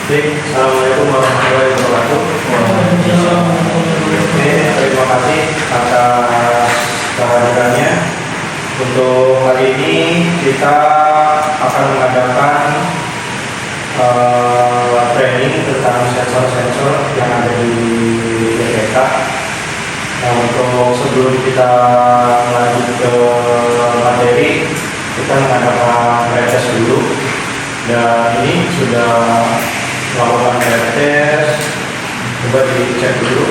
Assalamualaikum warahmatullahi wabarakatuh. Oke, terima kasih atas kehadirannya. Untuk hari ini kita akan mengadakan training tentang sensor-sensor yang ada di BPK. Nah, untuk sebelum kita lanjut ke materi, kita mengadakan pretest dulu. Dan ini sudah melakukan pretest, coba dicek dulu.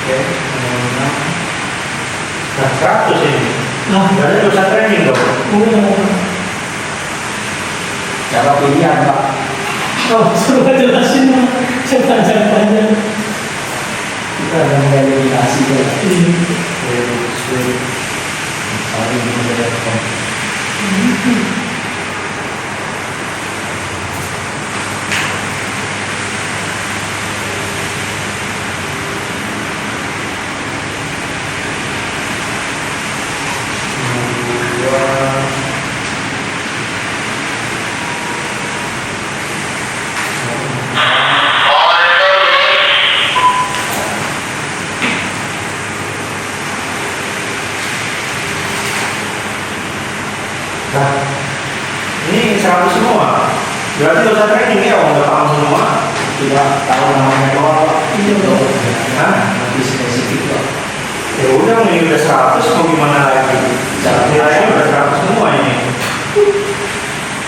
Oke, nah 100 ini. Berarti dosa training dong. Cara pilihan Pak. Oh, coba jelasin Pak. Coba jawabannya. Kita akan mengeliminasi ya. Saling menjelaskan. Nah, ini 100 semua. Berarti dosa training ya, udah paham semua. Tidak tahu namanya doang Pak. Nah, Lebih spesifik Pak. ya udah, ini udah 100, mau gimana lagi? Nilainya udah 100 semua ini.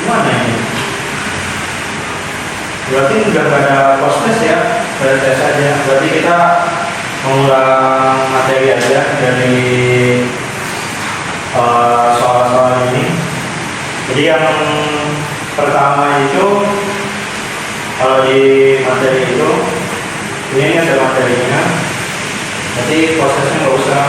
Gimana ini? Berarti udah gak ada post-test ya, ada tes aja. Berarti kita mengulang materi aja dari soal-soal ini. Jadi yang pertama itu, kalau di materi itu, ini ada materinya. Nanti prosesnya nggak usah.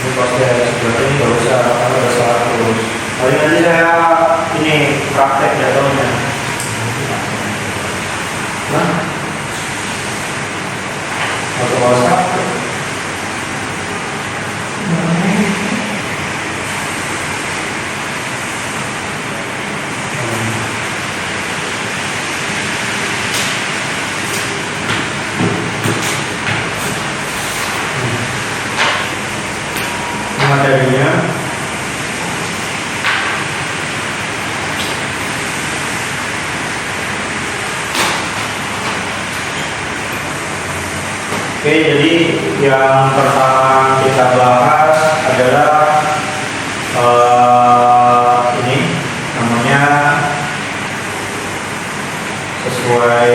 Ini proses, berarti ini nggak usah, kalau udah salah terus. Paling nanti saya ini praktek jatuhnya. Nah, atau WhatsApp. Materinya oke, jadi yang pertama kita bahas adalah ini namanya, sesuai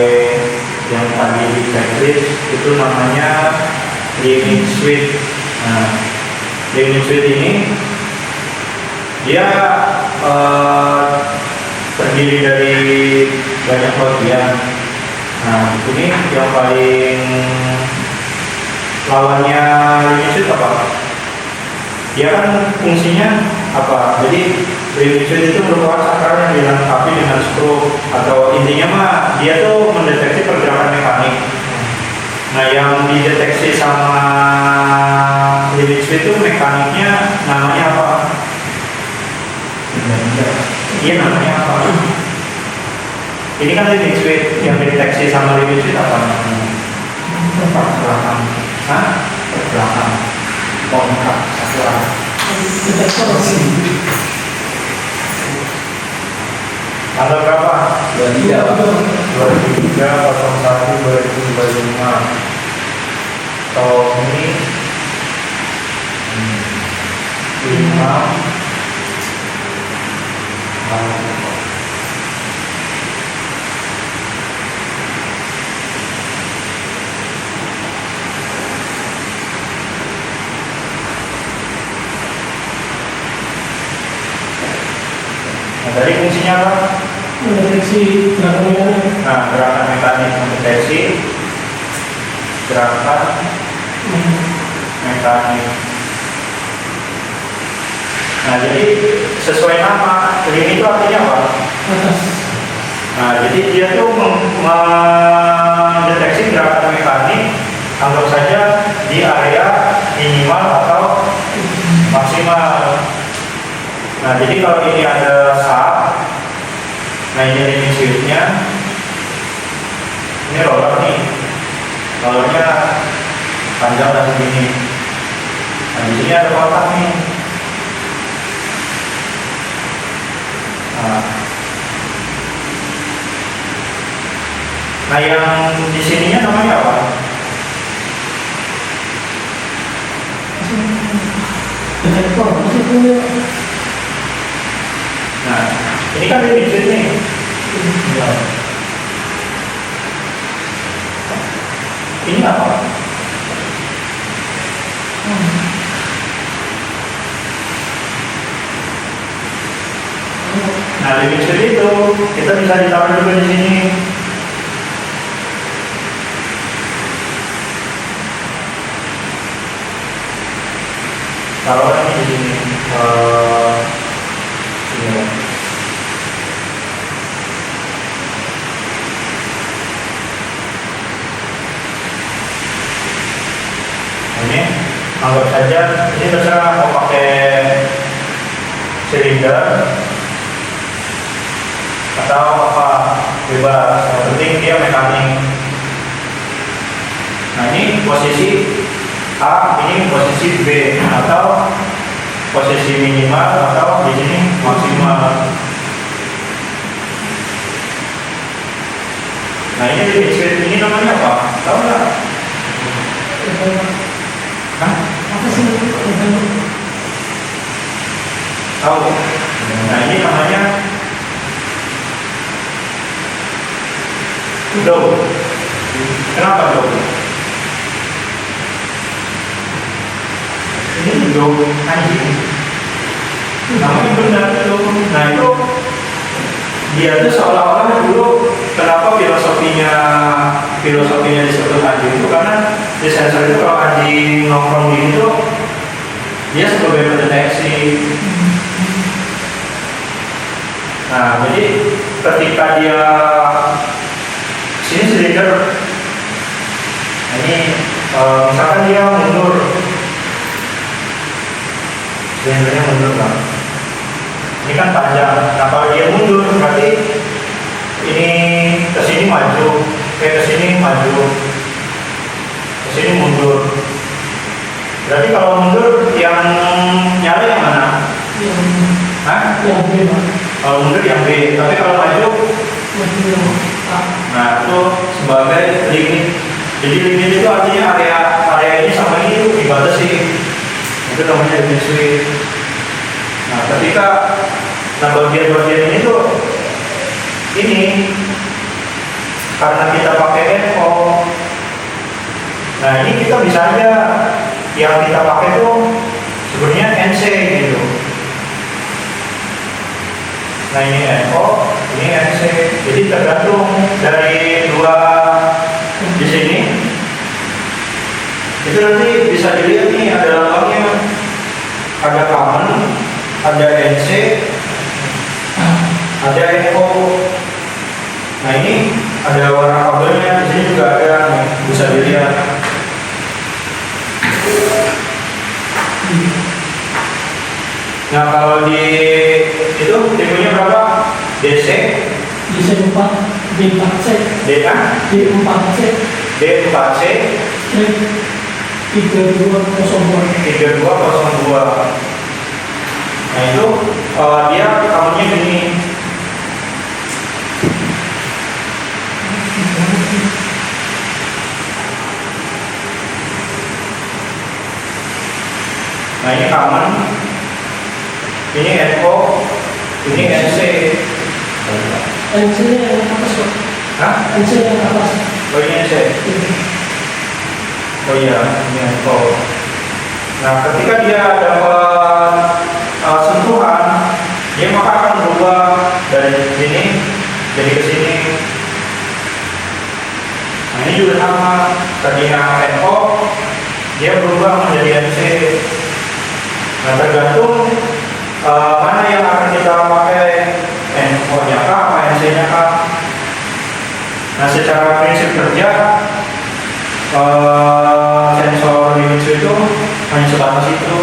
yang tadi di checklist itu namanya limit switch. Nah, limit switch ini dia terdiri dari banyak bagian. Nah, ini yang paling lawannya limit switch apa? Dia kan fungsinya apa? Jadi limit switch itu merupakan saklar yang dilengkapi dengan skru, atau intinya mah dia tuh mendeteksi pergerakan mekanik. Nah, yang dideteksi sama limit switch itu mekaniknya namanya apa? Iya, namanya apa? Ini kan limit switch, yang dideteksi sama limit switch apa? Pergerakan. Hah? Pergerakan. Bongkar satuan. Detektor sih. Tanggal berapa? 23 Pak. 23/01/2025. Tahun ini 5 Nah, tadi fungsinya apa? Mendeteksi gerakan mekanik. Nah, gerakan mekanik mendeteksi gerakan mekanik. Nah, jadi sesuai nama, lini itu artinya apa? Atas. Nah, jadi dia tuh mendeteksi gerakan mekanik, anggap saja di area minimal atau maksimal. Nah, jadi kalau ini ada sap, nah ini limit switch-nya, ini roller nih, rollernya panjang dan segini. Nah, di sini ada kotak nih. Nah, yang di sininya namanya apa? Detektor maksudnya. Nah, ini kan limit switch nih. Ini apa? Nah, limit switch itu kita bisa ditaruh juga di sini. Taruh ini di sini. Sini. Ini anggap saja ini terserah mau pakai silinder atau apa, bebas, yang penting dia mekanik. Nah, ini posisi A, ini posisi B, atau posisi minimal atau di sini maksimal. Nah, ini limit switch ini namanya apa? Tahu nggak? Hah? Apa sih? Tahu? Nah, ini namanya low. Kenapa low? Ini low anjing. Namanya benar itu. Nah, itu dia tuh seolah-olah dulu kenapa filosofinya disebut anjing itu karena di sensor itu kalau anjing nongkrong di itu dia sebagai pendeteksi. Nah, jadi ketika dia sini silinder, nah ini misalkan dia mundur, silindernya mundur kan, ini kan panjang. Nah, kalau dia mundur berarti ini kesini maju, kesini maju, kesini mundur. Berarti kalau mundur yang nyala yang mana? Hah? Yang B, Pak. Kalau mundur yang B, tapi kalau maju, Yang A. nah itu sebagai limit. Jadi limit itu artinya area ini sama ini itu dibatasi. Itu namanya limit switch. Nah, ketika bagian-bagian ini tuh ini karena kita pakai NO. Nah, ini kita bisa aja yang kita pakai tuh sebenarnya NC gitu. Nah, ini NO, ini NC. Jadi tergantung dari dua di sini. Itu nanti bisa dilihat nih ada lambangnya, ada common, ada NC, ada NO. Nah, ini ada warna kabelnya, di sini juga ada, nih, bisa dilihat. Nah, kalau di itu tipenya berapa? DC, DC 4, D4C, D4C, D4C, D4C, 3202. 3202. Nah itu dia kamunya gini. Nah ini common, ini NO, ini NC. NC yang atas Pak. Hah? NC yang atas. Oh ini NC. Oh iya, ini NO. Nah ketika dia dapat sentuhan, dia maka akan berubah dari sini jadi ke sini. Nah ini juga sama, tadinya NO, dia berubah menjadi NC. Nah tergantung mana yang akan kita pakai, NO-nya kah, apa NC-nya kah. Nah secara prinsip kerja sensor Limit itu hanya sebatas itu.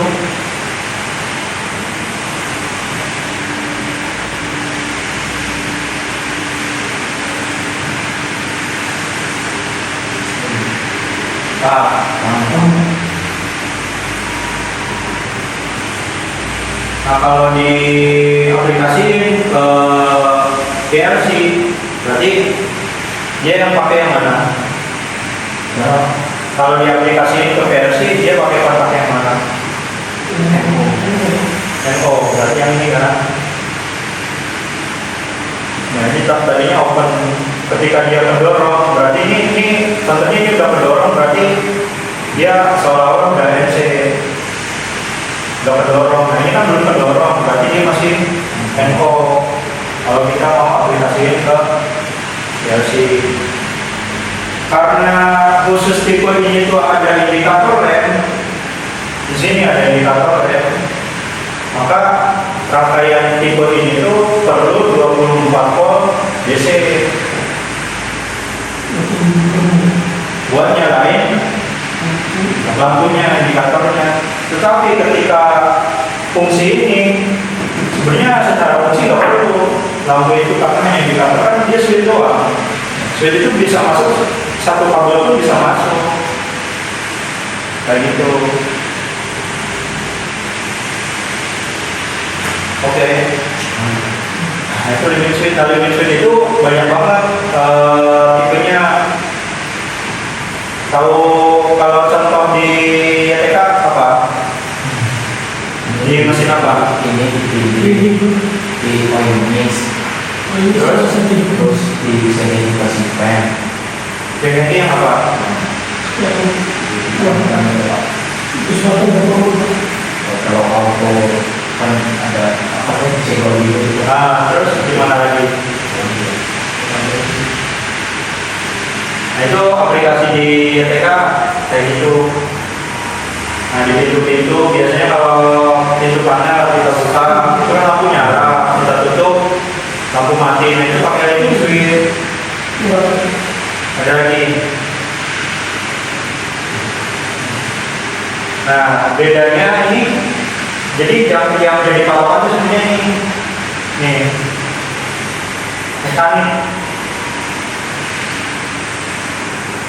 Nah kalau di aplikasi ke PLC berarti dia yang pakai yang mana? Nah, kalau di aplikasi ke PLC dia pakai kontak yang mana? NO berarti yang ini kan? Nah ini tadinya open, ketika dia mendorong berarti ini contohnya ini udah mendorong berarti dia seolah-olah udah NC. Udah mendorong, nah ini kan belum mendorong, berarti dia masih NO. Kalau kita mau aplikasiin ke PLC, karena khusus tipe ini itu ada indikator rem, di sini ada indikator rem, maka rangkaian tipe ini tuh perlu 24 volt DC buat nyalain lampunya, indikatornya. Tetapi ketika fungsi ini sebenarnya secara fungsi nggak perlu lampu itu, karena indikator kan dia switch doang. Switch itu bisa masuk, satu kabel pun bisa masuk kayak gitu. Oke. Nah itu limit switch. Nah, limit switch itu banyak banget tipenya. Tahu kalau contoh di YTK apa? Di mesin apa? Ini di oil mix, terus di sini kasih pen. Ini yang apa? Kalau auto kan ada apa sih psikologi itu. Nah, terus gimana lagi? Nah itu aplikasi di YTK kayak gitu. Nah di pintu-pintu biasanya kalau pintu panel kita buka itu kan lampu nyala, kita tutup lampu mati. Nah itu pakai limit switch. Ada lagi. Nah bedanya ini, jadi yang jadi patokan itu sebenarnya ini, nih mekanik.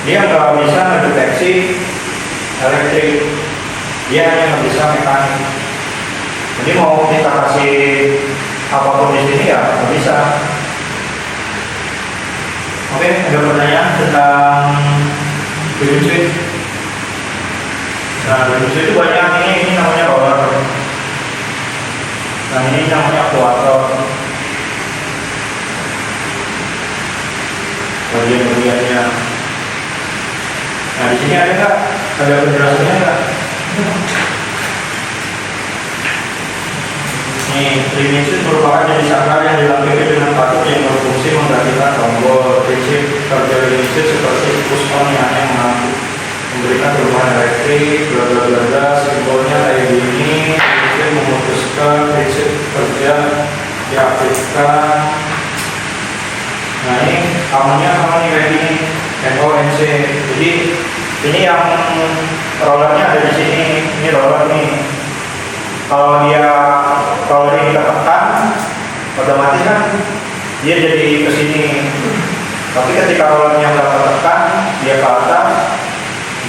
Dia nggak bisa mendeteksi elektrik, dia hanya bisa mekanik. Jadi mau kita kasih apapun di sini ya nggak bisa. Oke, ada pertanyaan tentang limit switch? Nah, limit switch itu banyak. Ini namanya roller. Nah, ini namanya aktuator. Bagian-bagiannya. Nah, di sini ada nggak? Ada penjelasannya nggak? Nih, limit switch merupakan jenis saklar yang dilengkapi dengan patut yang berfungsi menggantikan tombol. Prinsip kerja limit switch seperti push on yang mampu memberikan perubahan elektrik, bla simbolnya kayak gini. Prinsip memutuskan, prinsip kerja diaktifkan. Nah ini kamarnya sama nih kayak gini, NONC. Jadi ini yang rollernya ada di sini. Ini roller nih. Kalau ini kita tekan, otomatis kan dia jadi ke sini. Tapi ketika rollernya nggak tertekan, dia ke atas,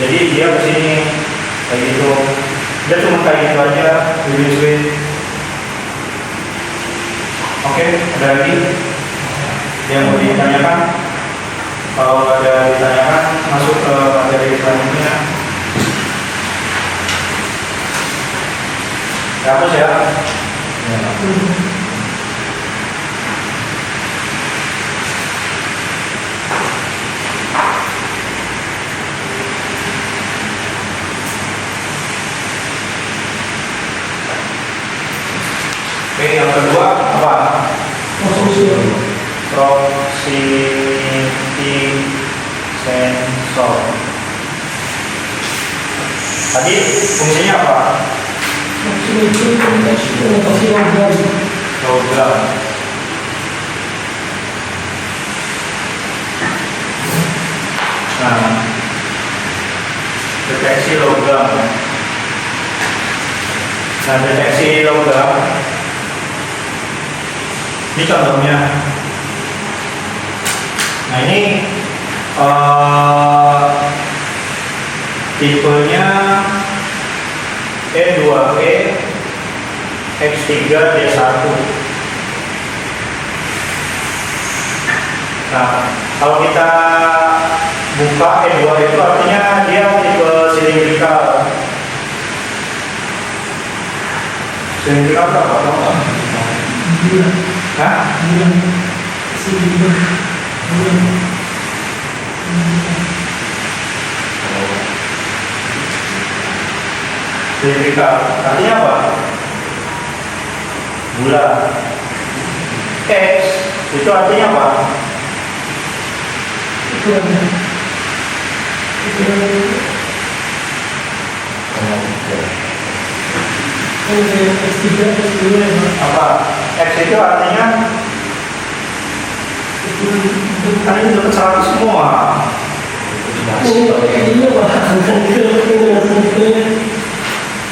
jadi dia ke sini. kayak gitu. Udah cuma kayak gitu aja, lebih sweet. Oke, ada lagi yang mau ditanyakan? Kalau ada ditanyakan, masuk ke materi selanjutnya. Hapus ya. Oke, yang kedua apa? Proximity sensor. Tadi fungsinya apa? Logam. Nah, deteksi logam. Nah, deteksi logam. Ini contohnya. Nah, ini tipenya E2E X3D1. Nah, kalau kita buka E2 itu artinya dia tipe silindrikal. Silindrikal itu apa? Hah? Silindrikal artinya apa? Bulat. X itu artinya apa? Apa? X itu artinya kan ini dapat 100 semua.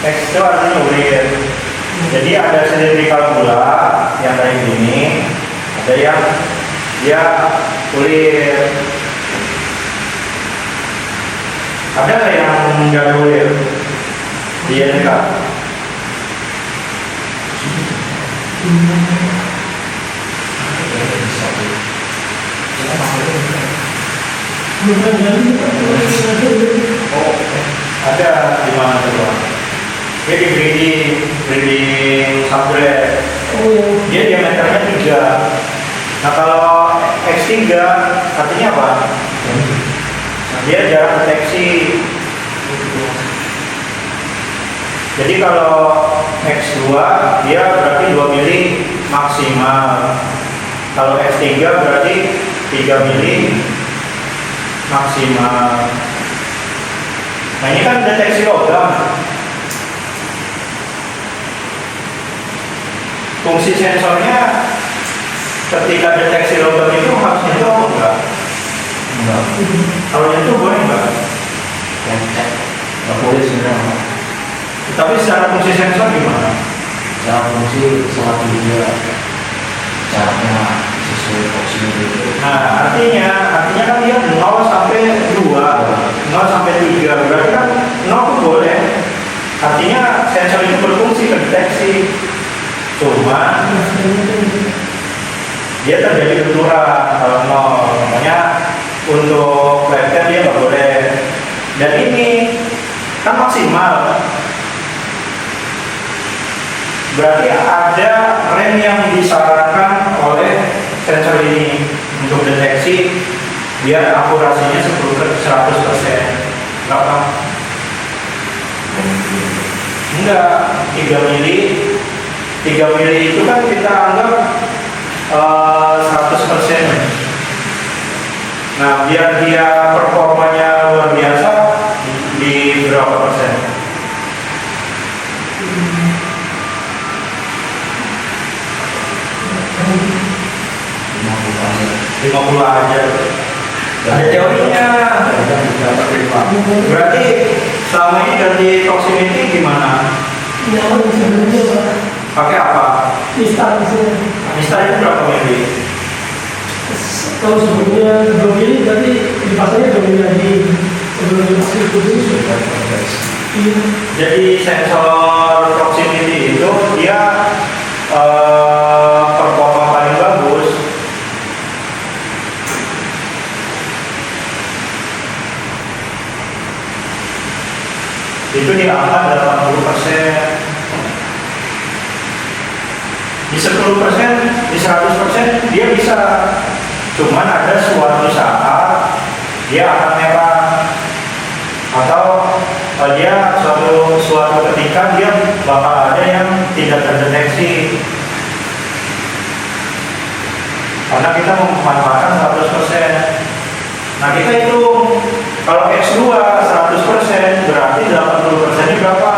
X itu artinya ulir. Jadi ada silindrikal bulat yang kayak gini, ada yang dia ulir. Ada nggak yang nggak ulir? Dia enggak. Oh, ada di mana coba? Dia di breeding substrate. Dia diameternya 3. Nah, kalau X3 artinya apa? Dia jarak deteksi. Jadi kalau X2 dia berarti 2 mili maksimal. Kalau X3 berarti 3 mili maksimal. Nah, ini kan deteksi logam. Fungsi sensornya ketika deteksi logam itu harus nyentuh apa enggak? Enggak. Kalau nyentuh boleh enggak? Enggak boleh sebenarnya. Tapi secara fungsi sensor gimana? Secara fungsi selama dia jaraknya sesuai proximity itu. Nah, artinya kan dia 0 sampai 2, 0 sampai 3. Berarti kan 0 itu boleh. Artinya sensor itu berfungsi ke deteksi. Cuma dia terjadi benturan kalau 0. Makanya untuk webcam dia nggak boleh. Dan ini kan maksimal. Berarti ada range yang disarankan oleh sensor ini untuk deteksi biar akurasinya 100%. Berapa? Enggak, 3 mili. 3 mili itu kan kita anggap 100%. Nah, biar dia performanya luar biasa di berapa persen? 50 aja. Ada teorinya. Berarti selama ini dari proximity gimana? Pakai apa? Instan Instan itu berapa mili? Kalau sebelumnya 2 mili, berarti dipasangnya 2 mili lagi. Sebelum dipasang itu sudah. Iya. Jadi sensor proximity itu dia performa paling bagus itu di angka 80%. Di 10%, di 100% dia bisa. Cuman ada suatu saat dia akan merah, atau dia suatu ketika dia bakal ada yang tidak terdeteksi karena kita memanfaatkan 100%. Nah kita hitung kalau X2 100% berarti 80% ini berapa?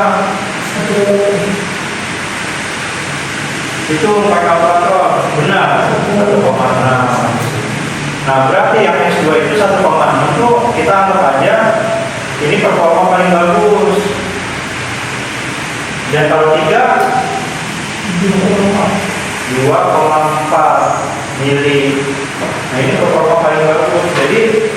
Itu pakai kalkulator, benar 1,6. Nah berarti yang X2 itu 1,6 itu kita anggap aja ini performa paling bagus. Dan kalau 3 2,4 mili. Nah ini performa paling bagus. Jadi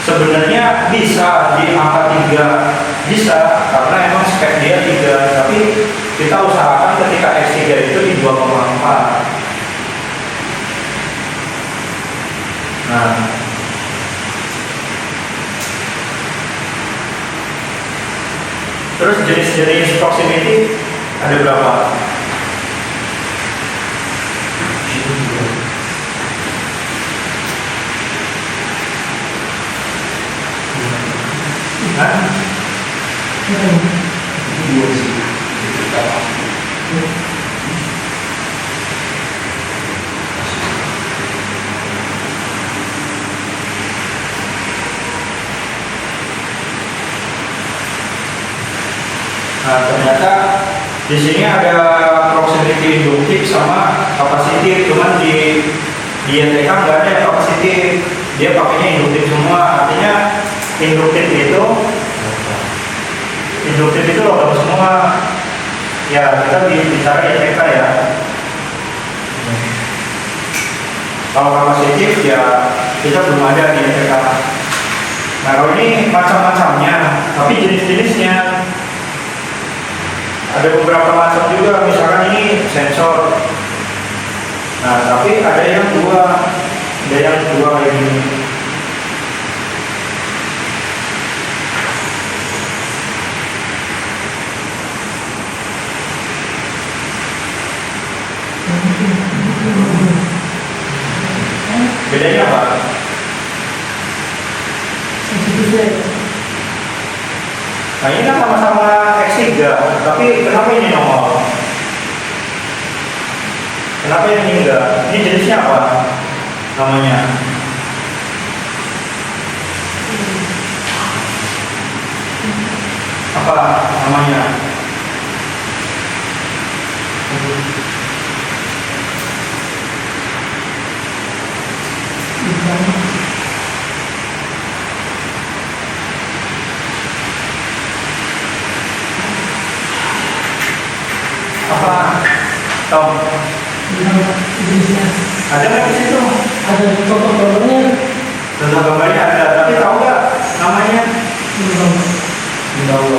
sebenarnya bisa di angka 3, bisa karena emang spek dia 3, tapi kita usahakan ketika X3 itu di 2,4. Nah terus jenis-jenis proximity ada berapa? Hah? Nah ternyata di sini ada proximity induktif sama kapasitif, cuman di NTK nggak ada kapasitif, dia pakainya induktif semua. Artinya induktif itu logam semua. Ya kita bicara NTK ya. Kalau kapasitif ya kita belum ada di NTK. Nah kalau ini macam-macamnya, tapi jenis-jenisnya ada beberapa macam juga. Misalkan ini sensor. Nah tapi ada yang dua kayak gini. Bedanya apa? Nah ini kan sama-sama X3, tapi kenapa ini nongol? Kenapa yang ini enggak? Ini jenisnya apa? Namanya? Apa namanya? Apa? Tom? Ada nggak di situ? Ada contoh gambarnya. Contoh gambarnya ada, tapi tahu nggak namanya? Tahu.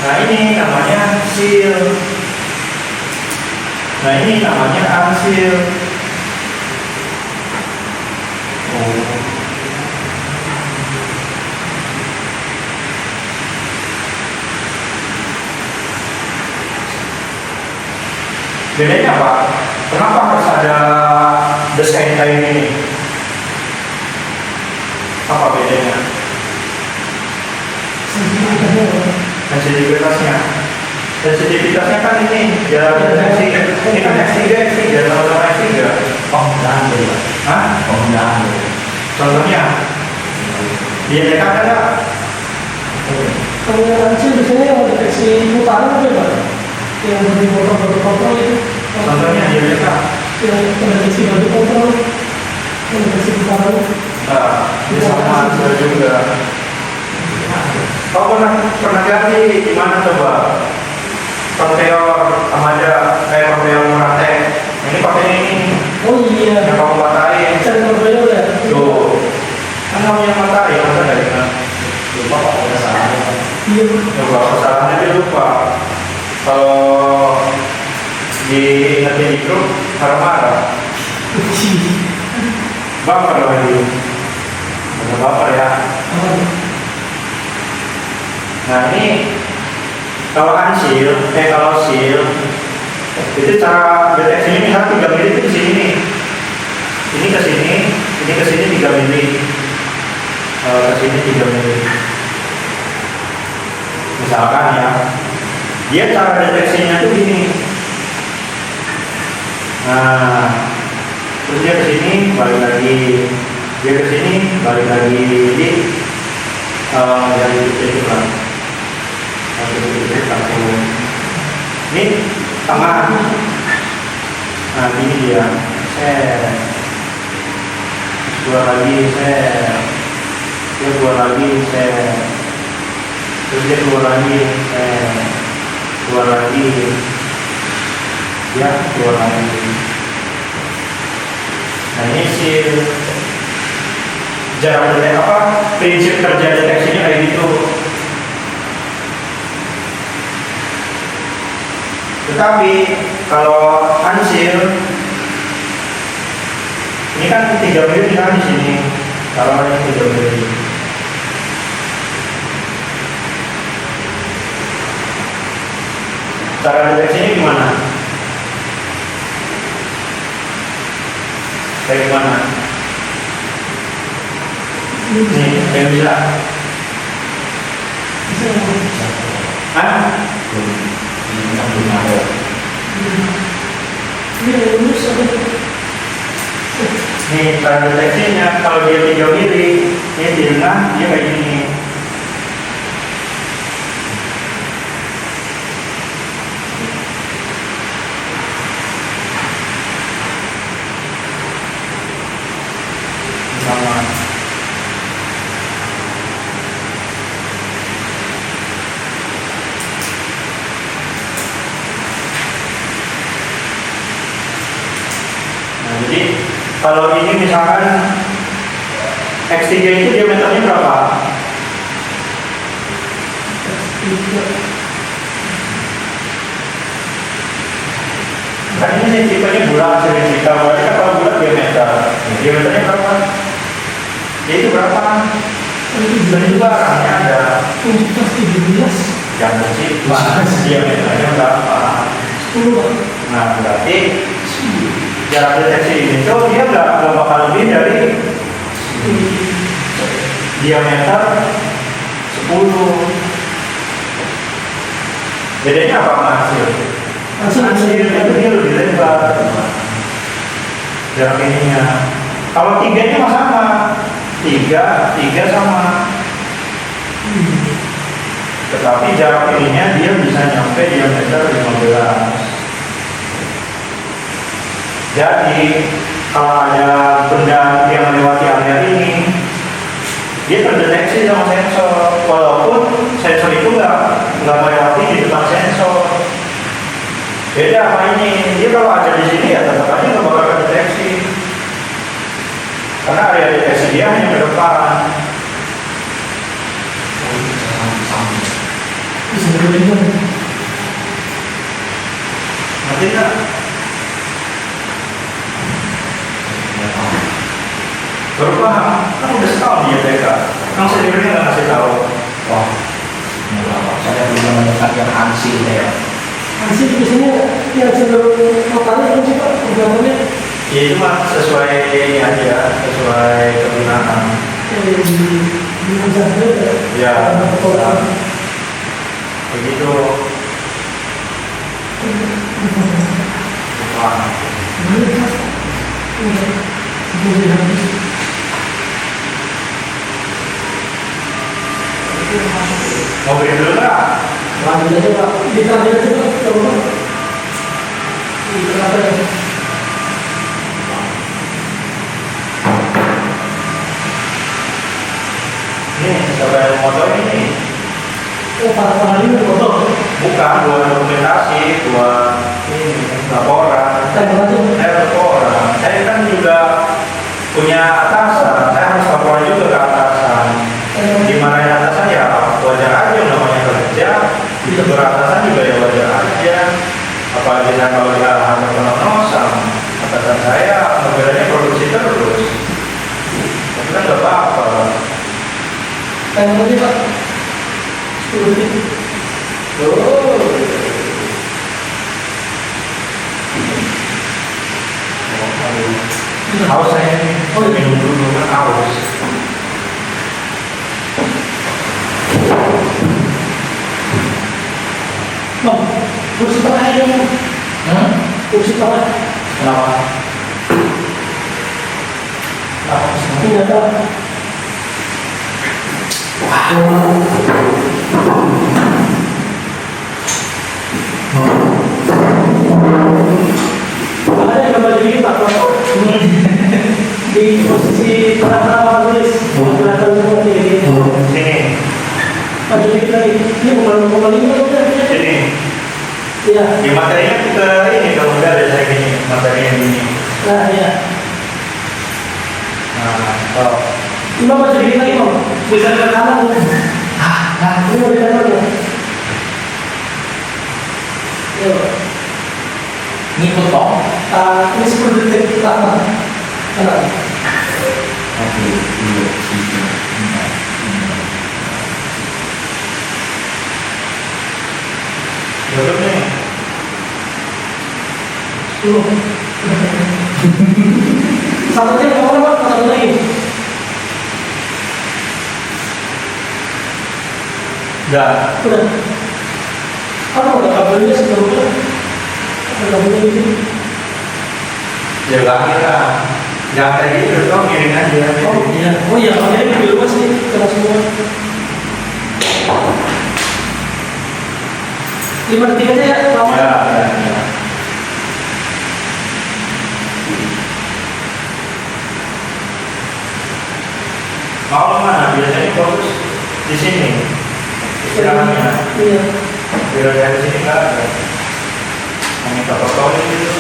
Nah ini namanya seal. Nah ini namanya unseal. Bedanya apa? Kenapa harus ada desain kayak ini? Apa bedanya? Sensitivitasnya. Sensitivitasnya kan ini jalan deteksi. Ini kan X3, sama-sama X3. Penggunaan dulu. Hah? Penggunaan dulu. Contohnya? Di NTK ada nggak? Kalau yang kecil biasanya yang deteksi putaran ada Pak? Yang bagi kontrol itu. Contohnya di NTK? Yang deteksi bagi kontrol, yang deteksi putaran. Nah, ini sama juga. Kau pernah ganti di mana coba? Konteor Amada kayak konteor Murate. Ini pakai ini. Oh iya. Yang kamu patahin. Cari kontrolnya udah. Tuh. Kan kamu yang patahin, masa dari mana? Lupa kok udah salah. Iya. Coba. Kalau diingetin di grup marah-marah, baper lagi, ada baper ya. Nah ini kalau kalau seal itu cara deteksinya misal 3 mili itu di sini nih. Ini ke sini, ini ke sini 3 mili. Ke sini 3 mili. Misalkan ya, dia cara deteksinya tuh gini. Nah, terus dia ke sini balik lagi, dia ke sini balik lagi. Jadi dari itu kan. Ini tengah. Nah ini dia. Keluar lagi, dia keluar lagi, terus dia keluar lagi, keluar lagi, dia keluar lagi. Nah ini jarak prinsip kerja deteksinya kayak gitu. Tetapi kalau ansil ini kan 3 mili kan di sini, kalau ini 3 mili. Cara deteksinya gimana? Kayak gimana? Nih, yang bisa. Hah? Nih, cara deteksinya kalau dia 3 mili, ini di tengah dia kayak gini. Sama. Nah, jadi kalau ini misalkan X3 itu diameternya berapa? Kan ini tipenya bulat, simetrik. Berarti kan kalau bulat diameternya berapa? Ya itu berapa? Dan juga arahnya ada. Yang bersih, diameternya berapa? 10. Nah berarti jarak deteksi ini tuh dia nggak bakal lebih dari diameter 10. Bedanya apa sama hasil? Hasil itu dia lebih lebar jarak ininya. Kalau 3-nya mah sama, 3 sama. Tetapi jarak ininya dia bisa nyampe diameter 15. Jadi kalau ada benda yang melewati area ini, dia terdeteksi sama sensor, walaupun sensor itu nggak melewati di depan sensor. Beda sama ini, dia kalau ada di sini ya tetap aja nggak bakal terdeteksi, karena area deteksi dia hanya ke depan. Ngerti nggak? Baru paham, kan udah setahun di YTK. Kan sendiri nggak ngasih tahu. Wah, saya belum menemukan yang ansi ya. Ansi biasanya yang cenderung lokalnya itu sih Pak, programnya. Ya itu mah sesuai ini aja, sesuai kegunaan. Ya, begitu. Wah. Mau beli dulu nggak? Lanjut aja Pak, ditanya juga coba. Ini siapa yang motor ini? Oh, para ini foto. Bukan, buat dokumentasi, buat ini laporan. Saya laporan. Saya kan juga punya atasan. Saya harus laporan juga ke atasan. Dimarahin atasan ya wajar aja, namanya kerja. Itu beratasan juga ya wajar aja. ya kalau dia harus penonosan, katakan saya mobilnya produksi terus, tapi kan nggak apa-apa. Yang tadi Pak, 10 detik. Oh. Haus saya nih, minum dulu kan haus. Bang, kursi tengah aja Bang. Kursi tengah. Kenapa? Ini ada. Ada yang kembali lagi Pak di posisi tengah-tengah tulis kelihatan semua ini. Sini, Maju dikit lagi. Ini bukan ini udah. sini. Iya. Di materinya ke ini kalau udah ada saya gini, materinya gini. Nah, iya. Nah, oh. Imam maju dikit lagi Bang. Bisa ke kanan. Nah, ini mau di kanan ya. Yo. Ngikut dong. Ini 10 detik pertama. Kanan. Oke, 2, 3, 4, 5. Duduk nih. 10. Satu lagi kamu Pak, satu lagi. Udah. Udah. Apa udah kabelnya sebelumnya? Ada kabelnya gitu. Jaga kita. Jangan kayak gitu dong, miring aja. Oh iya. Oh iya, kabelnya di luar sih, kena semua. 5 detik aja ya, lama. Ya, ya, ya. Mau mana? Biasanya fokus di sini. Istirahatnya. Iya. Bila dari sini nggak ada. Hanya fotoin gitu.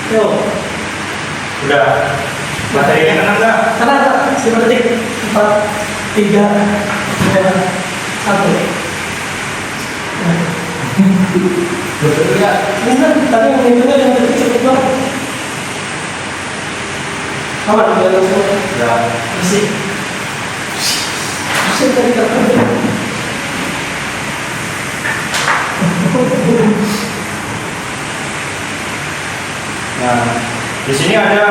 Yo. Udah. Materinya kena nggak? Karena 5 detik. 4, 3, 2, 1. Betul ya? Bukan, tadi yang itu yang detik cepet banget. Aman, udah langsung. Udah. Bersih. Bersih tadi kabelnya. Nah, di sini ada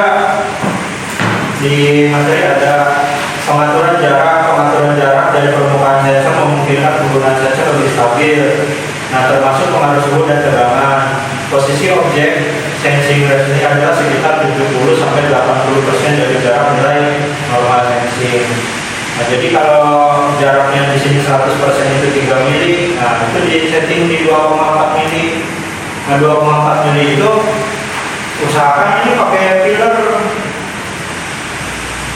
di materi ada pengaturan jarak dari permukaan sensor memungkinkan penggunaan sensor lebih stabil. Nah, termasuk pengaruh suhu dan tegangan. Posisi objek sensing range ini adalah sekitar 70 sampai 80% dari jarak nilai normal sensing. Nah, jadi kalau jaraknya di sini 100% itu 3 mili, nah itu di setting di 2,4 mili. Nah, 2,4 mili itu usahakan ini pakai filler.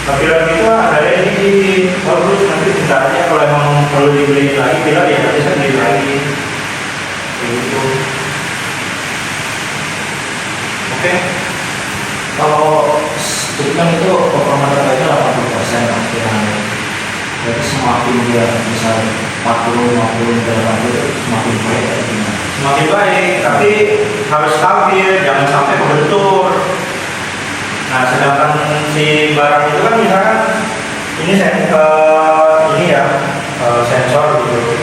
Nah, filler itu ada ini bagus, nanti bentar aja kalau emang perlu dibeli lagi filler ya nanti saya beli lagi. Begitu. Oke. Kalau kan itu performa terbaiknya 80% lah kiranya. Jadi semakin dia misal 40, 50, 80 semakin baik atau gimana? Semakin baik, tapi harus stabil, jangan sampai kebentur. Nah, sedangkan si barang itu kan misalkan ini sensor gitu.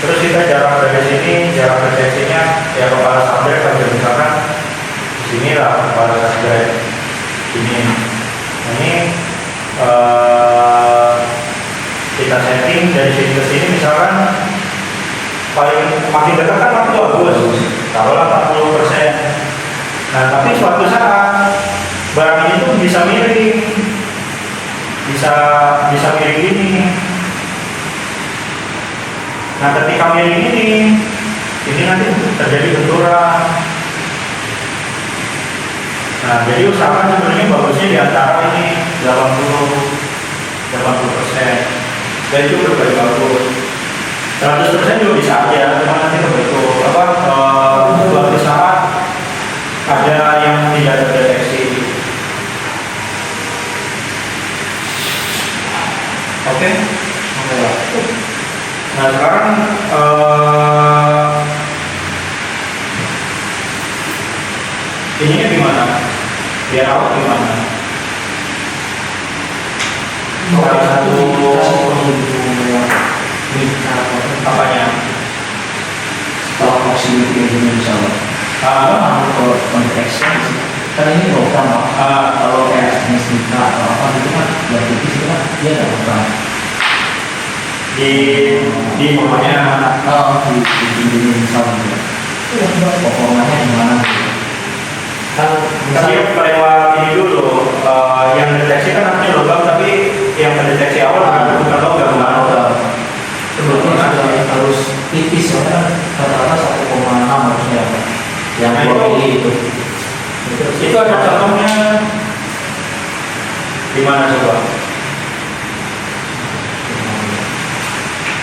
Terus kita jarak dari sini, jarak deteksinya ya kepala subjek sampai misalkan di sini lah kepala subjek ini. Nah, ini kita setting dari sini ke sini misalkan paling makin dekat kan makin bagus, taruhlah 40%. Nah, tapi suatu saat barang ini tuh bisa miring, bisa miring gini. Nah, ketika miring ini nanti terjadi benturan. Nah, jadi usahakan sebenarnya bagusnya di antara ini 80%. Dan itu berbagai bagus. 100% juga bisa aja, cuma nanti kebentur suatu saat ada yang tidak terdeteksi. Oke? Nah sekarang ininya gimana? Biar awal gimana? Salah satu apanya? Kalau proximity engineer misalnya, kalau konteksnya kan ini program Pak. Kalau kayak jenis nikah atau apa gitu kan, yang tipis itu kan dia ada program. Di pokoknya Di misalnya, pokoknya di mana? Kan tapi lewat ini dulu yang deteksi kan artinya logam, tapi yang mendeteksi awal bukan logam kan? sebetulnya sudah harus tipis ya kan, rata-rata 1,6 harusnya yang Nah, 2 mili itu. Itu ada contohnya di mana coba?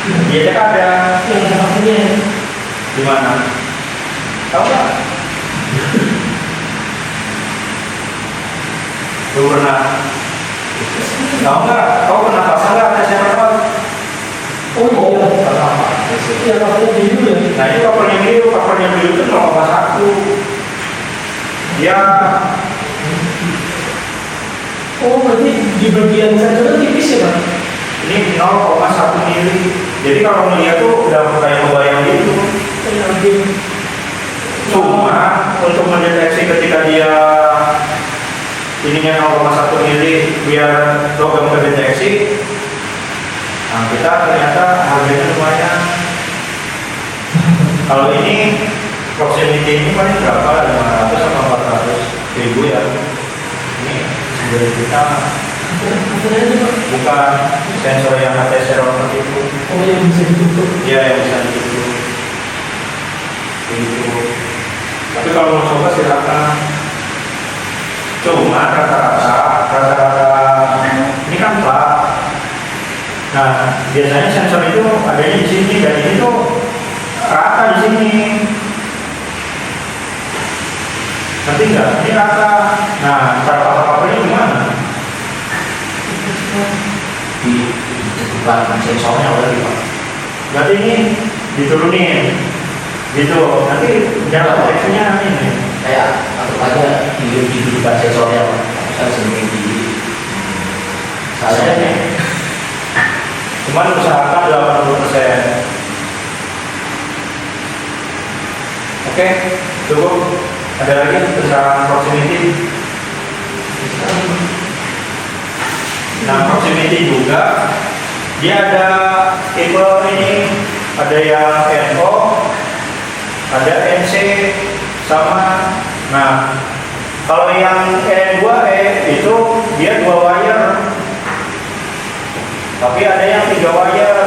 Iya cek ada yang satunya di mana? Tahu nggak? Lu pernah? Tahu nggak? Kau pernah pasang nggak tes yang apa? oh iya yang satunya biru ya. Nah itu covernya biru itu 0,1. Dia Oh berarti di bagian sensornya tipis ya Pak? ini 0,1 mili. Jadi kalau melihat tuh udah kayak membayang gitu. Kayak game. Cuma untuk mendeteksi ketika dia ininya 0,1 mili biar logam terdeteksi, nah kita ternyata harganya lumayan. Kalau ini proximity ini paling berapa? 500 atau 400 ribu ya. Ini dari kita bukan sensor yang ATC seperti itu. Oh yang bisa ditutup. Iya yang bisa ditutup. Gitu. Tapi kalau mau coba silakan. Cuma rata-rata ini kan plat. Nah biasanya sensor itu adanya di sini dan ini tuh rata di sini. Nanti enggak? Ini rata. Nah cara apa-apanya gimana? Di bukan sensornya udah Pak. Berarti ini diturunin gitu. Nanti jarak deteksinya ini. Kayak atau aja di bukan sensornya Pak. Saya sendiri di saya Cuman usahakan 80%. Oke, cukup. Ada lagi tentang proximity. Nah, proximity juga dia ada tipe ini, ada yang NO, ada NC sama. Nah, kalau yang N2E itu dia 2 wire. Tapi ada yang 3 wire.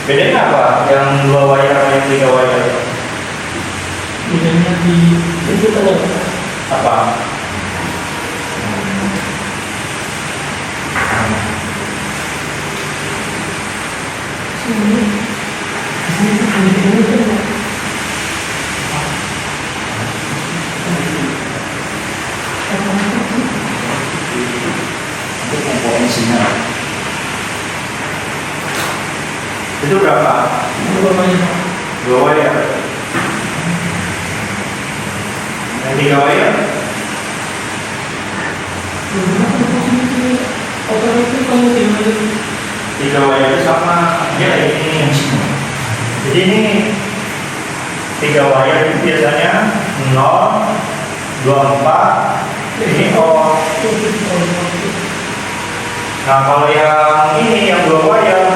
Bedanya apa? Yang 2 wire sama yang 3 wire? Bedanya di itu kan ya. Apa? Sini. Sini kan. itu komponensinya. Itu berapa? Berapa banyak? 2 wire. Yang 3 wire? Otomatis kamu tinggal 3 wire itu sama dia ini. Jadi ini 3 wire itu biasanya 0, 24, ini O. Nah kalau yang ini yang 2 wire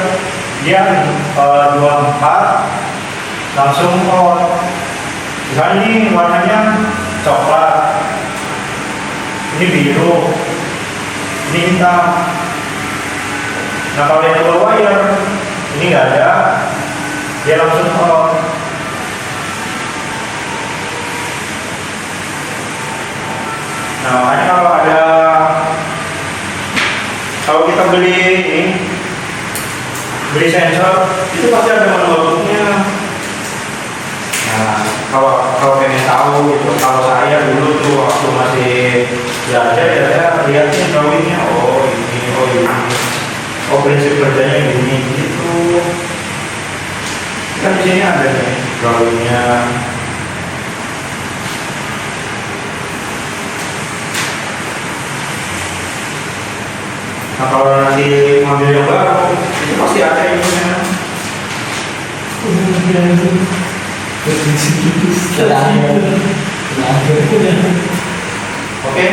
dia 24 langsung on. Misalnya ini warnanya coklat, ini biru, ini hitam. Nah kalau yang 2 wire ini nggak ada, dia langsung on. Nah makanya kalau kita beli sensor itu pasti ada manualnya. Nah kalau pengen tahu itu, kalau saya dulu tuh waktu masih belajar ya saya lihatnya drawingnya, oh oh ini, oh prinsip kerjanya gini gitu. Kan di sini ada nih drawingnya. Nah kalau nanti ngambil yang baru, itu pasti ada ininya. Oke.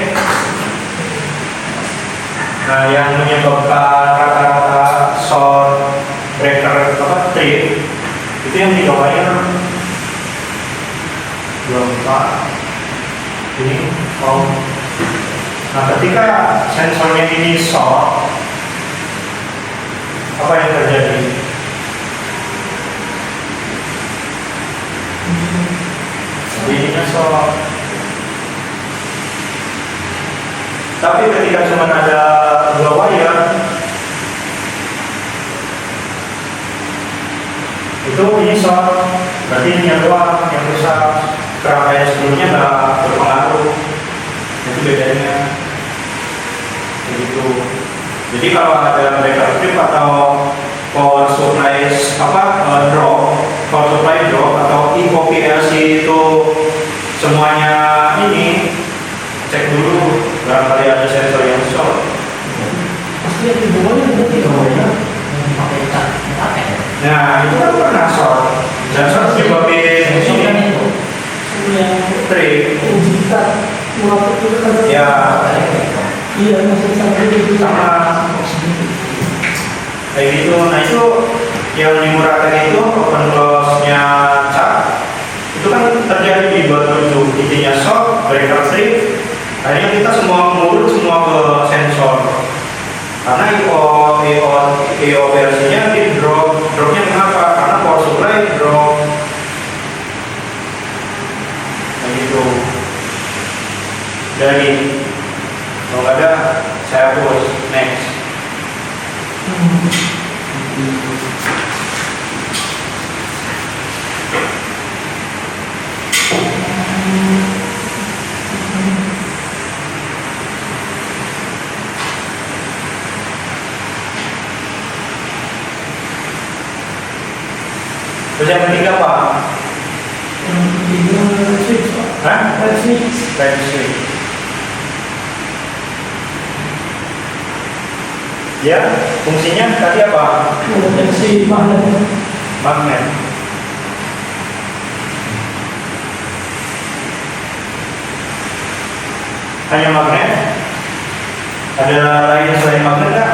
Nah yang menyebabkan rata-rata short breaker apa trip itu yang di bawahnya 24 ini oh. Nah ketika sensornya ini short, apa yang terjadi? Ininya short. Tapi ketika cuma ada 2 wire, itu ini short, berarti ini yang doang yang rusak. Kerangkaian sebelumnya nggak berpengaruh. Itu bedanya. Begitu. Jadi kalau ada breaker trip atau power supply drop, power supply drop atau IO PLC itu semuanya ini cek dulu barangkali ada sensor yang short. Pasti yang di bawahnya berarti bawahnya pakai cat Nah itu kan pernah short. Sensor dipakai ini yang trip. digital mengapa itu kan? Ya. Iya masih sampai itu Sama kayak gitu. Nah itu yang dimurahkan itu open close-nya cat itu kan terjadi di 27 intinya short, breaker trip. Akhirnya kita semua ngurut semua ke sensor karena IO versinya di dropnya kenapa? Karena power supply drop kayak gitu. Dari kalau nggak ada saya hapus next. Terus yang ketiga apa? yang switch Pak. Hah? Red switch. Red switch. Ya, fungsinya tadi apa? Mendeteksi magnet. Magnet. Hanya magnet? Ada lain selain magnet nggak?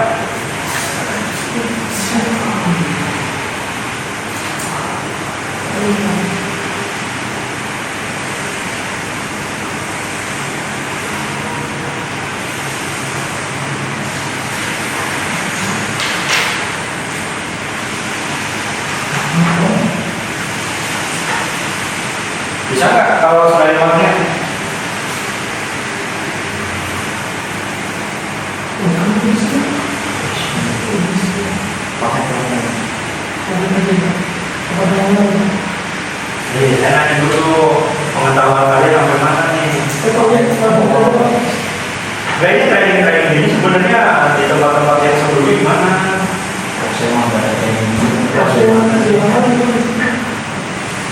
Bisa nggak kalau selain magnet? Saya nanya dulu pengetahuan kalian sampai mana nih? Kayaknya training ini sebenarnya di tempat-tempat yang sebelumnya gimana? saya mau ada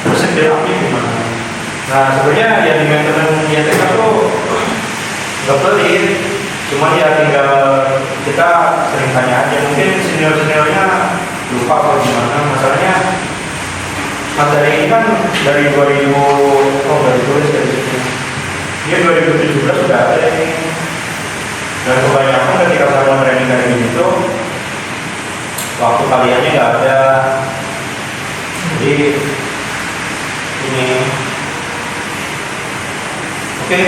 Proses terapi gimana? Nah sebenarnya yang di maintenance IATK tuh nggak pelit, cuma ya tinggal kita sering tanya aja. Mungkin senior-seniornya lupa atau gimana. Masalahnya materi ini kan dari 2000 dari tulis dari sini. Dia 2017 sudah ada ini. Dan kebanyakan ketika saya training kayak gini tuh waktu kaliannya nggak ada. Jadi ini oke.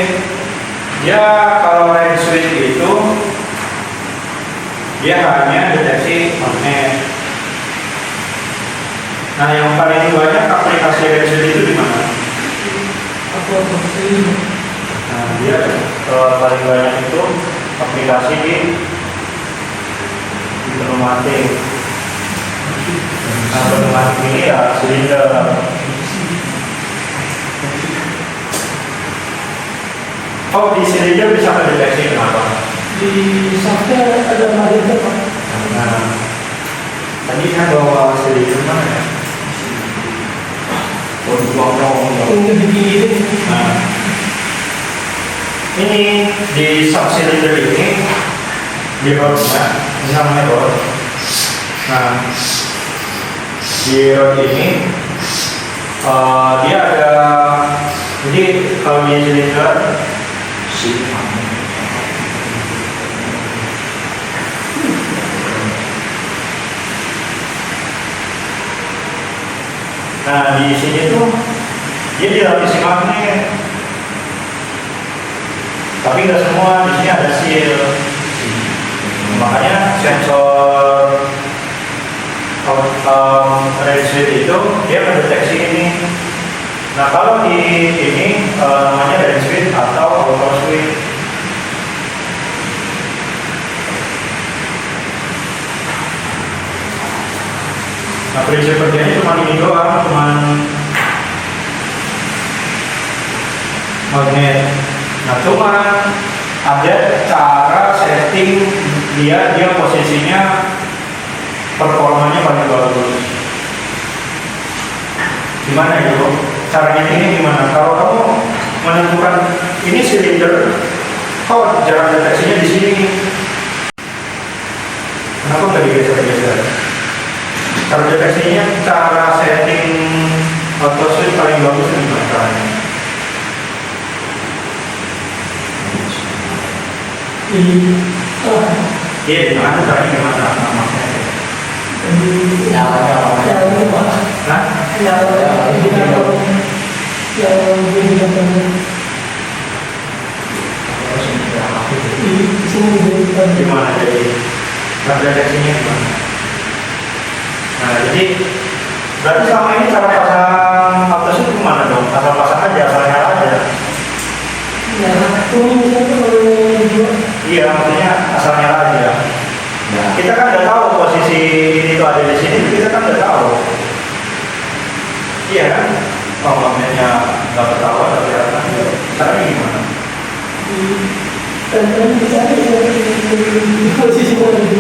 Ya kalau red switch itu dia hanya deteksi magnet. Nah yang paling banyak aplikasi red switch itu di mana? Nah dia paling banyak itu aplikasi di pneumatik. Nah pneumatik ini ya silinder. Oh di silinder bisa mendeteksi kenapa? Di software ada magnet Pak. Nah, tadi saya bawa silinder mana ya? Oh, dibuang dong. Untuk digigit. Nah, ini di sub silinder ini di rodnya, ini namanya rod. Nah, di rod ini dia ada, jadi kalau di silinder nah di sini tuh dia dilapisi magnet, tapi nggak semua. Di sini ada seal, makanya sensor red switch itu dia mendeteksi ini. Nah kalau di ini namanya red switch atau auto switch. Nah prinsip kerjanya cuma ini doang, cuma magnet. Nah cuma ada cara setting dia posisinya performanya paling bagus. Gimana itu? Caranya ini gimana? Kalau kamu menentukan ini silinder, kau jarak deteksinya di sini. Kenapa nggak digeser-geser? Cara deteksinya, cara setting auto switch paling bagus itu gimana caranya? Iya, gimana caranya gimana? Yang Pak. Hah? Gimana jadi? Cara deteksinya gimana? Nah, jadi berarti selama ini cara pasang auto switch gimana dong? Asal pasang aja, asal nyala aja. Iya, maksudnya asal nyala aja. Kita kan udah tahu posisi ini tuh ada di sini, kita kan udah tahu. Iya kan? Oh, magnetnya nggak ketahuan tapi kelihatan. Caranya gimana?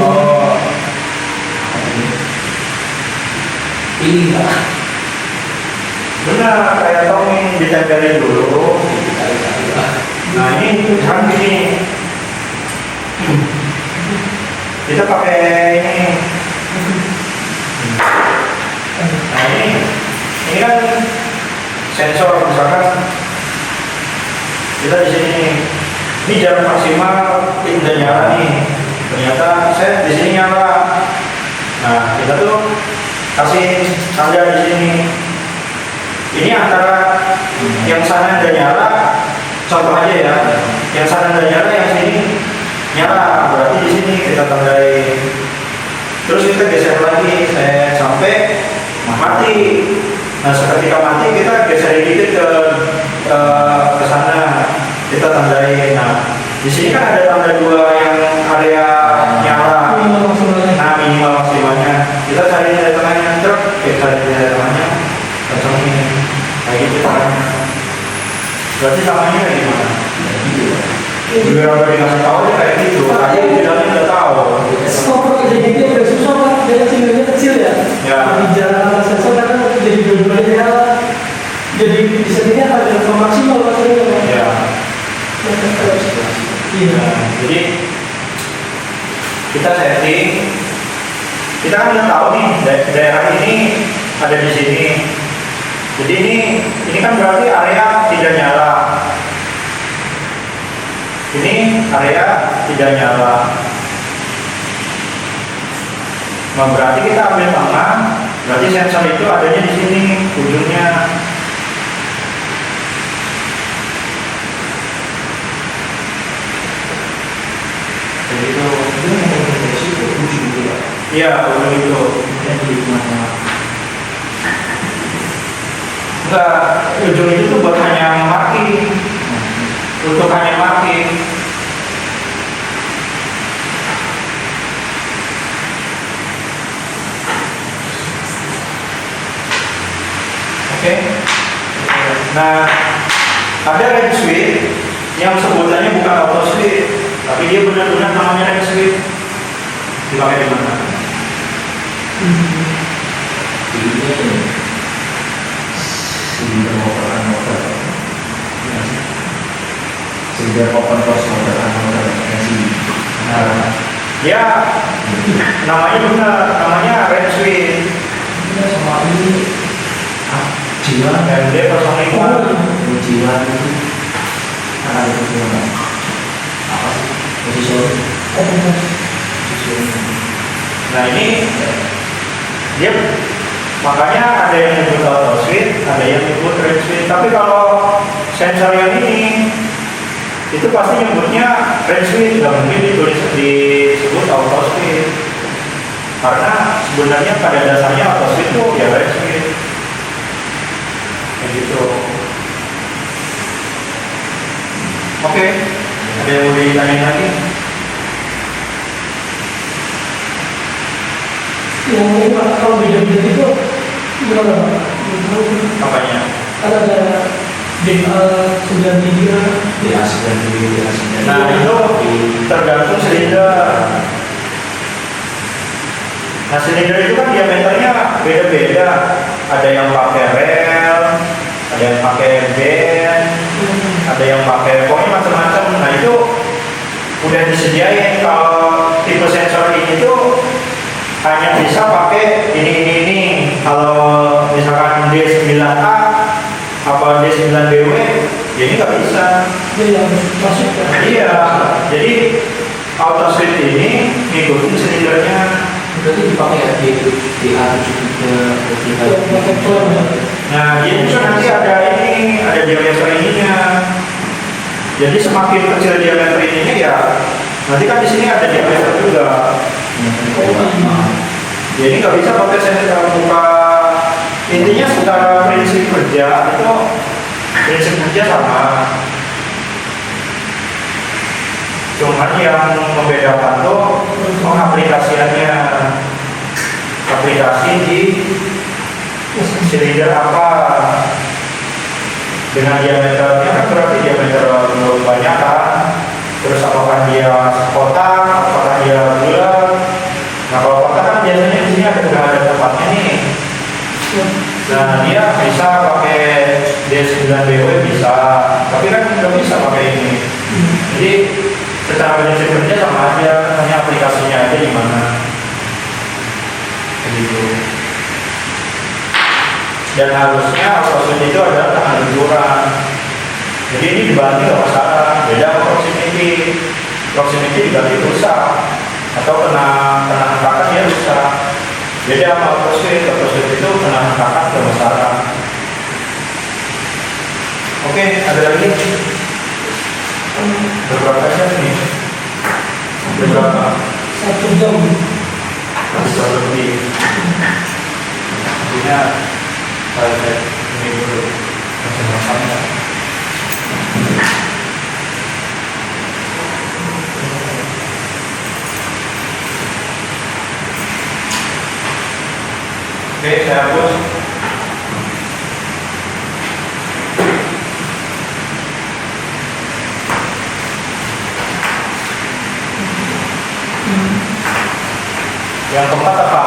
Oh, Ini enggak. benar, kayak tong ditempelin dulu. Nah ini kan gini, kita pakai ini. Nah ini kan sensor, misalkan kita di sini, ini jarak maksimal ini udah nyala nih. Ternyata saya di sini nyala. Nah kita tuh kasih tanda di sini. Ini antara yang sana udah nyala, contoh aja ya, yang sana udah nyala, yang sini nyala, berarti di sini kita tandai. Terus kita geser lagi sampai mati. Nah seketika mati kita geser dikit ke sana, kita tandai. Nah di sini kan ada tanda dua yang area nyala. Nah minimal maksimalnya kita cari dari tengahnya, cari dari tengahnya, kencengin kayak gitu caranya. Berarti samanya kayak gimana? Biar udah dikasih tahu aja kayak gitu. Tadi di dalamnya udah tahu. Stopper jadi dia udah susah Pak, dia kecil ya. Ya. Di jalan sensor kan jadi dua-duanya jadi bisa dilihat ada maksimal maksudnya. Ya. Iya. Jadi kita setting, kita kan udah tahu nih daerah ini ada di sini. Jadi ini kan berarti area tidak nyala. Ini area tidak nyala. Nah, berarti kita ambil tengah, berarti sensor itu adanya di sini ujungnya. Jadi itu iya, ujung itu. Enggak, ujung itu tuh buat hanya marking. Untuk hanya marking. Oke. Nah, ada red switch yang sebutannya bukan auto switch, tapi dia benar-benar namanya red switch. Dipakai di mana? Ini silinder open motor. Silinder open close motor kasih. Nah, Ya, namanya benar, namanya red switch. ini sama ini jiwa MD 05. jiwa itu ada itu gimana? Apa sih? Posisi. Nah ini dia makanya ada yang nyebut auto switch, ada yang nyebut red switch. Tapi kalau sensor yang ini itu pasti nyebutnya red switch, nggak mungkin disebut auto switch. Karena sebenarnya pada dasarnya auto switch itu ya red switch. Kayak gitu. Oke, ada yang mau ditanyain lagi? Yang ini Pak, kalau beda-beda itu gimana Pak? Apanya? Kan ada DA93, Nah itu tergantung silinder. Nah silinder itu kan diameternya beda-beda. Ada yang pakai rel, ada yang pakai band, ada yang pakai pokoknya macam-macam. Nah itu udah disediain. Kalau tipe sensor ini tuh hanya bisa pakai ini. Kalau misalkan D9A apa D9BW, ya ini nggak bisa. dia yang masuk ya. Iya, jadi auto switch ini ngikutin silindernya. Berarti dipakai ya di A73 Yang pakai klem ya. Nah, jadi itu nanti ada diameter ininya. Jadi semakin kecil diameter ininya ya, nanti kan di sini ada diameter juga. Jadi nggak bisa pakai sensor buka. Intinya secara prinsip kerja itu prinsip kerja sama. Cuman yang membedakan tuh pengaplikasiannya, aplikasi di silinder apa dengan diameternya kan berarti diameter banyak kan. Terus apakah dia kotak, apakah dia bulat. Nah kalau kotak kan biasanya di sini udah ada tempatnya nih. Nah dia bisa pakai D9BW bisa, tapi kan nggak bisa pakai ini. Jadi secara prinsip kerja sama aja, hanya aplikasinya aja gimana. Begitu. Dan harusnya proses itu adalah tahan benturan. Jadi ini dibanting nggak masalah. Beda sama proximity. Proximity dibanting rusak atau kena hentakan dia rusak. Beda sama proses itu kena hentakan nggak masalah. Oke, ada lagi? Berapa jam nih? Berapa? 1 jam. Bisa lebih. Artinya saya ini dulu macam-macamnya. Oke, saya hapus. Yang keempat apa?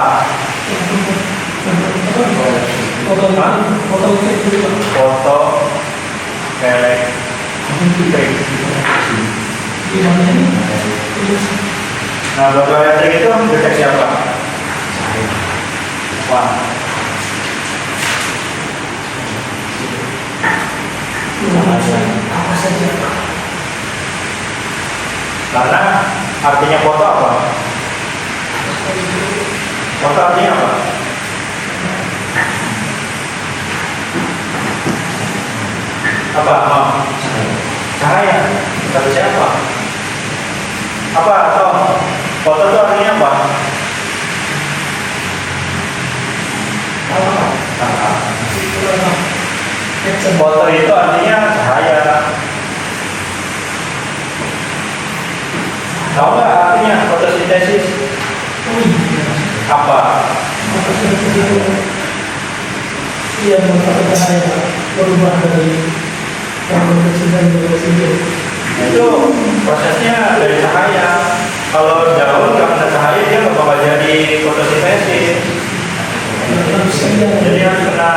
Foto itu Pak. Foto elektrik. Gimana ini? Nah, foto elektrik itu deteksi apa? Wah, Apa saja? karena artinya foto apa? Foto artinya apa? Apa? Cahaya. Kata siapa? Apa? Tom? Foto itu artinya apa? Foto itu artinya cahaya. Tahu nggak artinya fotosintesis? Apa? Iya, mengatakan saya berubah dari yang kecil dan kecil. Itu prosesnya dari cahaya. Kalau daun nggak kena cahaya bahaya dia nggak bakal jadi fotosintesis. Jadi harus kena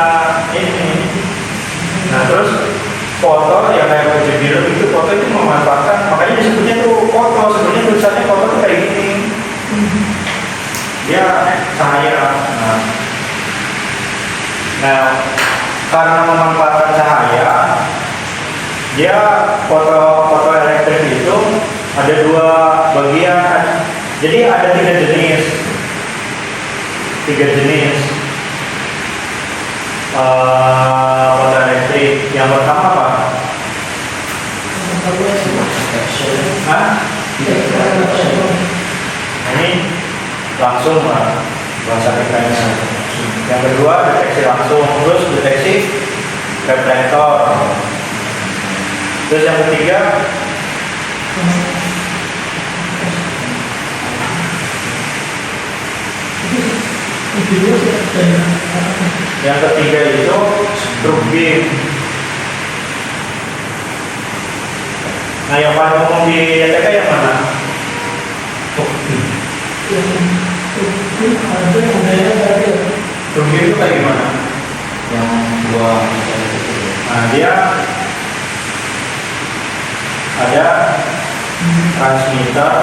ini. Nah terus foto yang kayak uji biru itu foto itu memanfaatkan, makanya disebutnya tuh foto. Sebenarnya tulisannya foto tuh kayak gini. Dia cahaya. Nah karena memanfaatkan cahaya, dia foto elektrik itu ada dua bagian. Jadi ada tiga jenis foto elektrik. Yang pertama apa? Ini langsung bahasa kita. Yang kedua deteksi langsung, terus deteksi reflektor. Terus yang ketiga itu strobe beam. Nah yang paling umum di ETK yang mana? Strobe beam itu kayak gimana? Yang dua. Nah dia ada transmitter,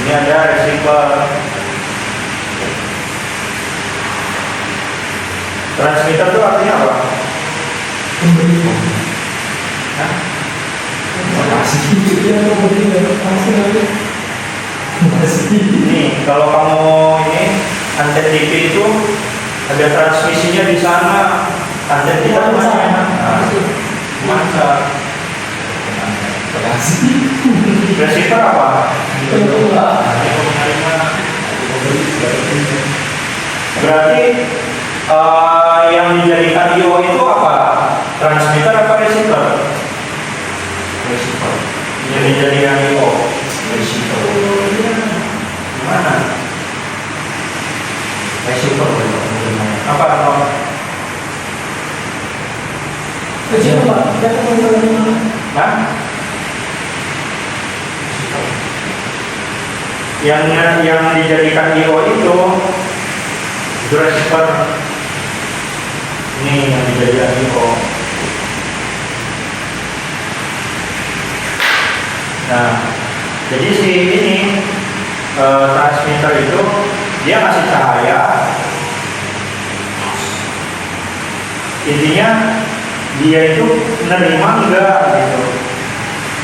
ini ada receiver. Transmitter itu artinya apa? Nih, kalau kamu ini anten TV itu ada transmisinya di sana. Anten kita mana? Masa. Receiver apa? Berarti yang dijadikan IO itu apa? Transmitter apa receiver? Receiver. Yang dijadikan IO Receiver. mana? Receiver. Apa nom? Hah? Yang dijadikan IO itu receiver. Ini yang dijadikan IO. Nah, jadi si ini transmitter itu dia ngasih cahaya. Intinya dia itu menerima enggak gitu.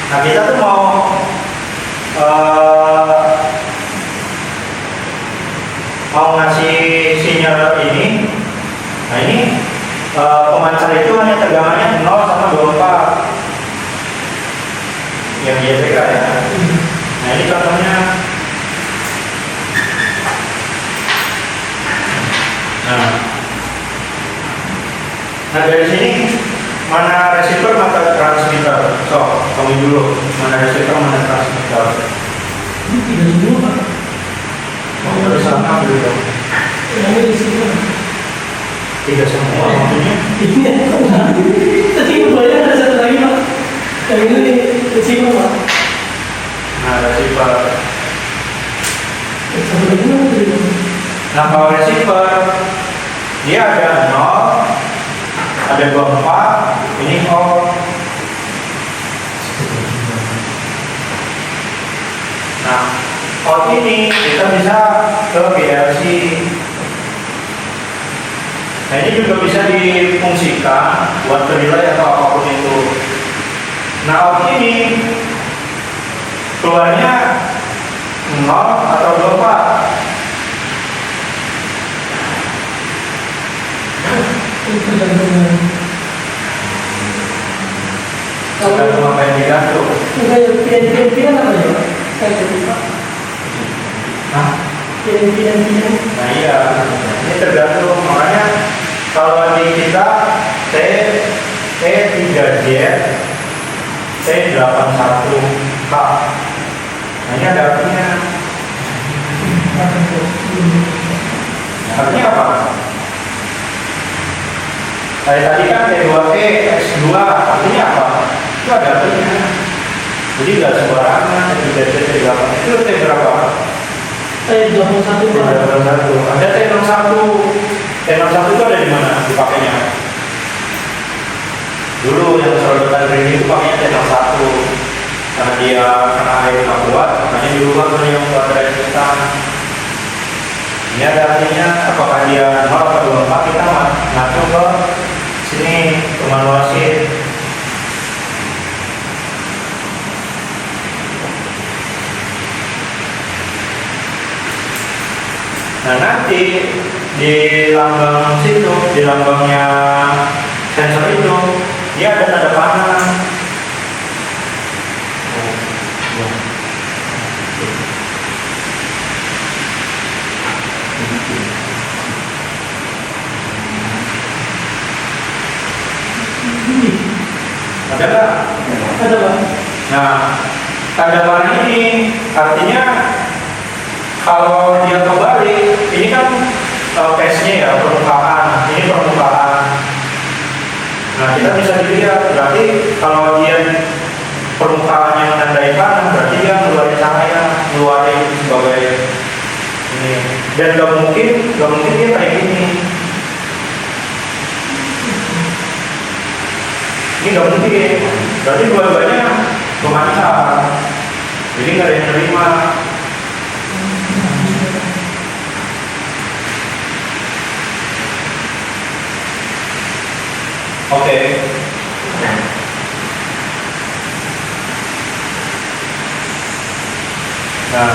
Nah kita tuh mau ngasih sinyal ini. Nah ini pemancar itu hanya tegangannya 0 sama 24 yang di ETK ya. Nah ini contohnya. Nah dari sini mana receiver mana transmitter. So kamu dulu mana receiver mana transmitter. Dari sana ambil dong. Tidak semua maksudnya. Tadi kebanyakan ada satu lagi Pak. Yang ini receiver Pak. Nah receiver. Nah kalau receiver dia ada 0, ada 24, ini all. Nah out ini kita bisa ke BLC. Nah ini juga bisa difungsikan buat penilai atau apapun itu. Nah out ini keluarnya 0 atau 24. Tergantung apa yang digantung. Pilihan apa ya? Saya lupa. Pilihan. Nah iya, ini tergantung. Makanya kalau di kita T3J, T81K. Nah ini ada artinya. Artinya apa? Tadi kan T2E, X2, artinya apa? Itu ada artinya. Jadi nggak sembarangan, T3J, T8, itu T berapa? T61 itu ada. T61. Ada T61. T61 itu ada di mana dipakainya? Dulu yang serodotan Rini itu pakainya T61. Karena dia kena air nggak kuat, makanya dirubah ke yang buat dari instan. Ini ada artinya apakah dia 0 atau 24, kita ngacu ke sini ke manual sheet. Nah nanti di lambang situ, di lambangnya sensor itu, dia ada tanda panah. Ada nggak? Ada Pak. Nah, tanda panah ini artinya kalau dia kembali, ini kan face-nya ya, permukaan. Ini permukaan. Nah, kita bisa dilihat, berarti kalau dia permukaannya menandai panah, berarti dia ngeluarin cahaya, ngeluarin sebagai ini. Dan nggak mungkin dia kayak gini. Ini nggak mungkin. Berarti dua-duanya memancar. Jadi nggak ada yang terima. Oke. Nah,